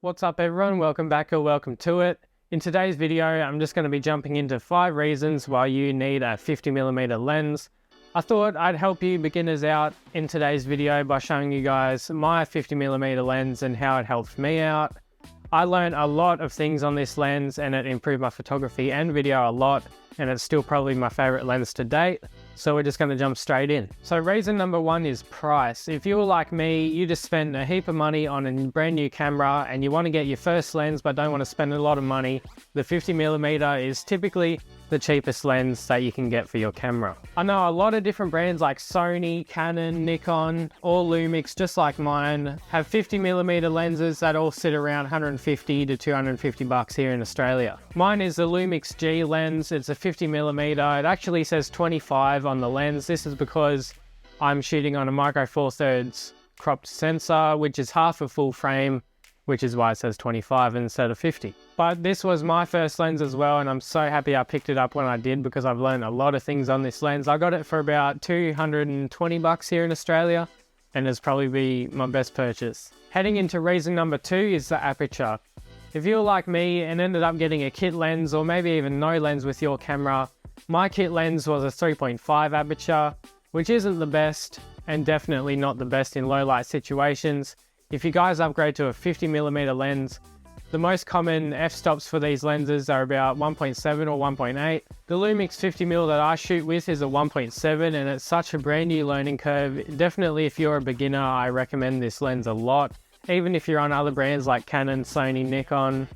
What's up everyone, welcome back or welcome to it. In today's video, I'm just going to be jumping into 5 reasons why you need a 50mm lens. I thought I'd help you beginners out in today's video by showing you guys my 50mm lens and how it helped me out. I learned a lot of things on this lens and it improved my photography and video a lot, and it's still probably my favorite lens to date. So we're just going to jump straight in. So reason number 1 is price. If you're like me, you just spend a heap of money on a brand new camera and you want to get your first lens but don't want to spend a lot of money, the 50mm is typically the cheapest lens that you can get for your camera. I know a lot of different brands like Sony, Canon, Nikon, or Lumix, just like mine, have 50mm lenses that all sit around 150 to 250 bucks here in Australia. Mine is the Lumix G lens. It's a 50mm. It actually says 25 on the lens. This is because I'm shooting on a micro four thirds cropped sensor, which is half a full frame, which is why it says 25 instead of 50. But this was my first lens as well, and I'm so happy I picked it up when I did because I've learned a lot of things on this lens. I got it for about 220 bucks here in Australia, and it's probably be my best purchase. Heading into reason number 2 is the aperture. If you're like me and ended up getting a kit lens or maybe even no lens with your camera, my kit lens was a 3.5 aperture, which isn't the best and definitely not the best in low light situations. If you guys upgrade to a 50mm lens, the most common f-stops for these lenses are about 1.7 or 1.8. The Lumix 50mm that I shoot with is a 1.7, and it's such a brand new learning curve. Definitely if you're a beginner, I recommend this lens a lot. Even if you're on other brands like Canon, Sony, Nikon,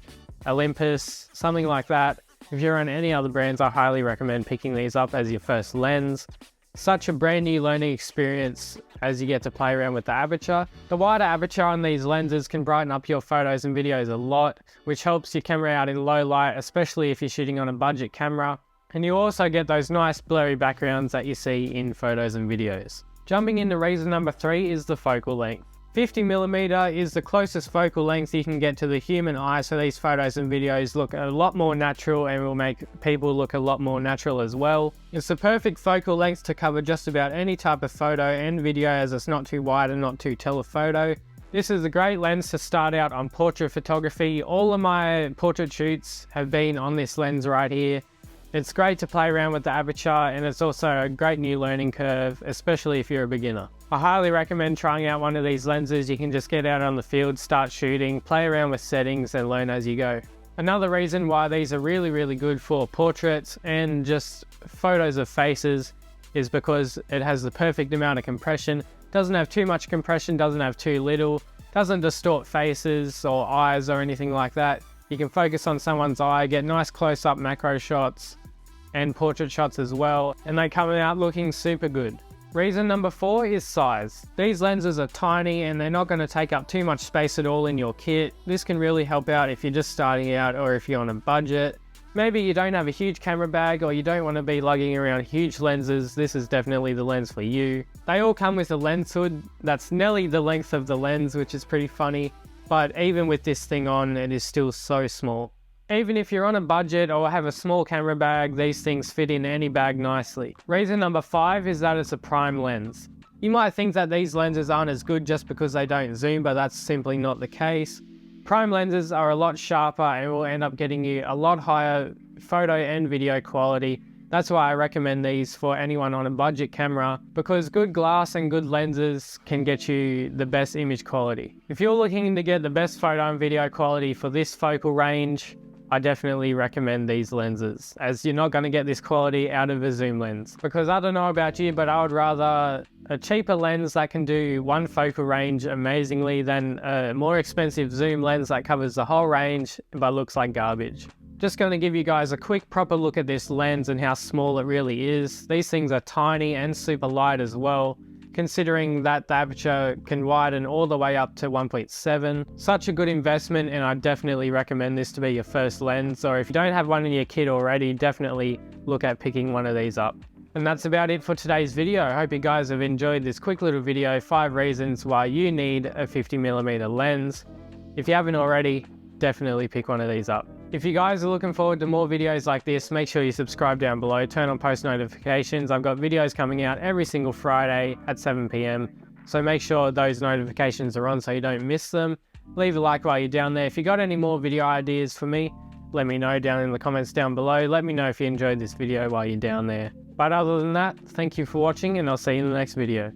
Olympus, something like that. If you're on any other brands, I highly recommend picking these up as your first lens. Such a brand new learning experience as you get to play around with the aperture. The wider aperture on these lenses can brighten up your photos and videos a lot, which helps your camera out in low light, especially if you're shooting on a budget camera. And you also get those nice blurry backgrounds that you see in photos and videos. Jumping into reason number 3 is the focal length. 50mm is the closest focal length you can get to the human eye, so these photos and videos look a lot more natural and will make people look a lot more natural as well. It's the perfect focal length to cover just about any type of photo and video, as it's not too wide and not too telephoto. This is a great lens to start out on portrait photography. All of my portrait shoots have been on this lens right here. It's great to play around with the aperture, and it's also a great new learning curve, especially if you're a beginner. I highly recommend trying out one of these lenses. You can just get out on the field, start shooting, play around with settings and learn as you go. Another reason why these are really good for portraits and just photos of faces is because it has the perfect amount of compression. Doesn't have too much compression, doesn't have too little, doesn't distort faces or eyes or anything like that. You can focus on someone's eye, get nice close-up macro shots and portrait shots as well, and they come out looking super good. Reason number 4 is size. These lenses are tiny and they're not going to take up too much space at all in your kit. This can really help out if you're just starting out or if you're on a budget. Maybe you don't have a huge camera bag or you don't want to be lugging around huge lenses. This is definitely the lens for you. They all come with a lens hood that's nearly the length of the lens, which is pretty funny, but even with this thing on, it is still so small. Even if you're on a budget or have a small camera bag, these things fit in any bag nicely. Reason number 5 is that it's a prime lens. You might think that these lenses aren't as good just because they don't zoom, but that's simply not the case. Prime lenses are a lot sharper and will end up getting you a lot higher photo and video quality. That's why I recommend these for anyone on a budget camera, because good glass and good lenses can get you the best image quality. If you're looking to get the best photo and video quality for this focal range, I definitely recommend these lenses, as you're not going to get this quality out of a zoom lens. Because I don't know about you, but I would rather a cheaper lens that can do one focal range amazingly than a more expensive zoom lens that covers the whole range but looks like garbage. Just going to give you guys a quick proper look at this lens and how small it really is. These things are tiny and super light as well, considering that the aperture can widen all the way up to 1.7. Such a good investment, and I definitely recommend this to be your first lens, or if you don't have one in your kit already, definitely look at picking one of these up. And that's about it for today's video. I hope you guys have enjoyed this quick little video, 5 reasons why you need a 50mm lens. If you haven't already, definitely pick one of these up. If you guys are looking forward to more videos like this, make sure you subscribe down below, turn on post notifications. I've got videos coming out every single Friday at 7 PM. So make sure those notifications are on so you don't miss them. Leave a like while you're down there. If you got any more video ideas for me, let me know down in the comments down below. Let me know if you enjoyed this video while you're down there. But other than that, thank you for watching, and I'll see you in the next video.